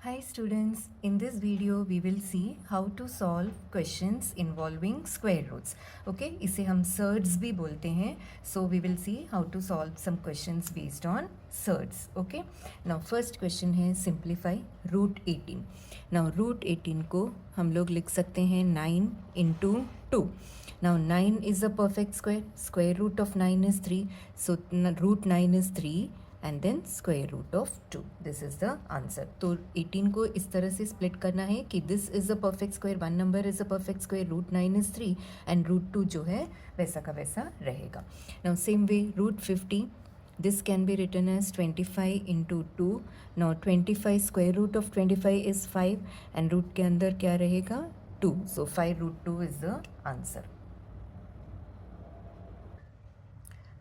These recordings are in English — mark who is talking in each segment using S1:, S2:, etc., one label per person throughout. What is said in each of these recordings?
S1: Hi students, in this video we will see how to solve questions involving square roots. Okay, इसे हम surds भी बोलते हैं. So we will see how to solve some questions based on surds. Okay, now first question है simplify root 18. Now root 18 को हम लोग लिख सकते हैं 9 into 2. Now 9 is a perfect square. Square root of 9 is 3. So root 9 is 3. And then square root of 2. This is the answer. तो 18 को इस तरह से स्प्लिट करना है कि this is a perfect square, one number is a perfect square, root 9 is 3 and root 2 जो है वैसा का वैसा रहेगा. Now same way root 50, this can be written as 25 into 2. Now 25 square root of 25 is 5 and root के अंदर क्या रहेगा 2. So 5 root 2 is the answer.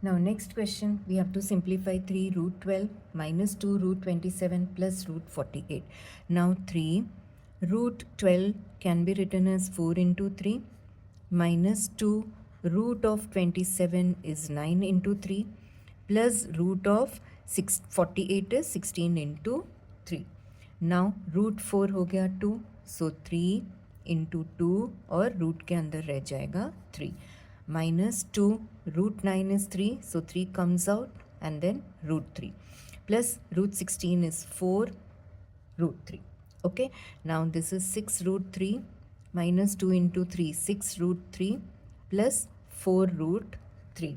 S1: Now next question, we have to simplify 3 root 12 minus 2 root 27 plus root 48. Now 3 root 12 can be written as 4 into 3 minus 2 root of 27 is 9 into 3 plus root of 48 is 16 into 3. Now root 4 हो गया 2, so 3 into 2 और root के अंदर रह जाएगा 3. Minus 2 root 9 is 3, so 3 comes out and then root 3 plus root 16 is 4 root 3. Okay, now this is 6 root 3 minus 2 into 3, 6 root 3 plus 4 root 3.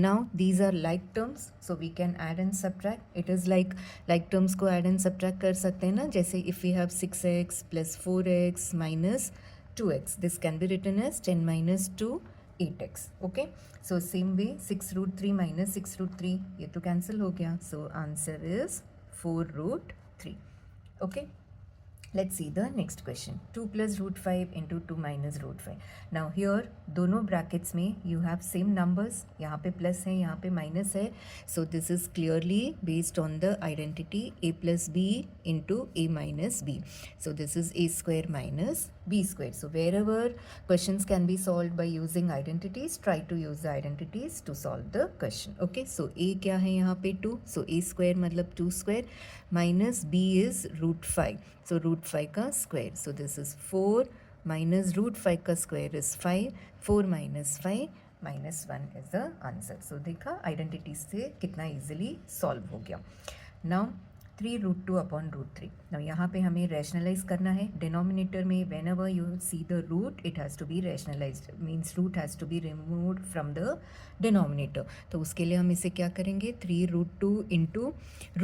S1: Now these are like terms, so we can add and subtract. It is like terms को add and subtract कर सकते हैं ना. जैसे if we have 6x plus 4x minus 2x, this can be written as 10 minus 2 8x. Okay, so same way 6 root 3 minus 6 root 3 ये तो cancel हो गया. So answer is 4 root 3. Okay, let's see the next question. 2 plus root 5 into 2 minus root 5. Now here दोनों brackets में you have same numbers. यहाँ पे plus है, यहाँ पे minus है. So this is clearly based on the identity a plus b into a minus b. So this is a square minus b square. So wherever questions can be solved by using identities, try to use the identities to solve the question. Okay, so a क्या है यहाँ पे 2. So a square मतलब 2 square minus b is root 5. So root 5 का square. So this is 4 minus root 5 का square is 5. 4 minus 5 minus 1 is the answer. So देखा identities से कितना easily solve हो गया. Now 3 root 2 upon root 3. Now यहाँ पे हमें rationalize करना है. Denominator में whenever you see the root, it has to be rationalized. Means root has to be removed from the denominator. तो उसके लिए हम इसे क्या करेंगे 3 root 2 into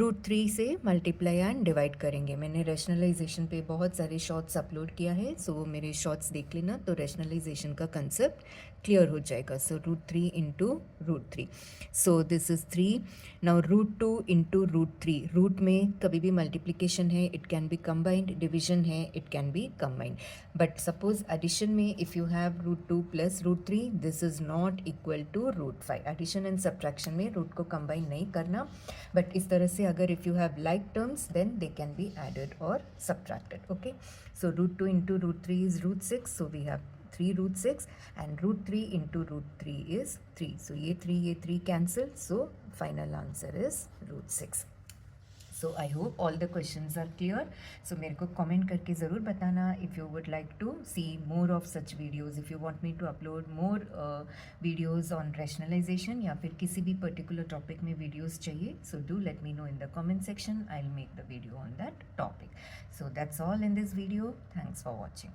S1: root 3 से multiply and divide करेंगे. मैंने rationalization पे बहुत सारे शॉर्ट्स अपलोड किया है, so वो मेरे शॉर्ट्स देख लेना तो rationalization का concept क्लियर हो जाएगा. So root 3 into root 3. So this is 3. Now root 2 into root 3. Root में कभी भी multiplication है, it can be combined. Division है, it can be combined. But suppose addition में if you have root 2 plus root 3, this is not equal to root 5. Addition and subtraction में root को combine नहीं करना. But इस तरह से अगर if you have like terms, then they can be added or subtracted. Okay. So root 2 into root 3 is root 6. So we have 3 root 6 and root 3 into root 3 is 3. So ये 3 cancel. So final answer is root 6. So I hope all the questions are clear. So मेरे को comment करके ज़रूर बताना if you would like to see more of such videos. If you want me to upload more videos on rationalization या फिर किसी भी particular topic में videos चाहिए, so do let me know in the comment section. I'll make the video on that topic. So that's all in this video. Thanks for watching.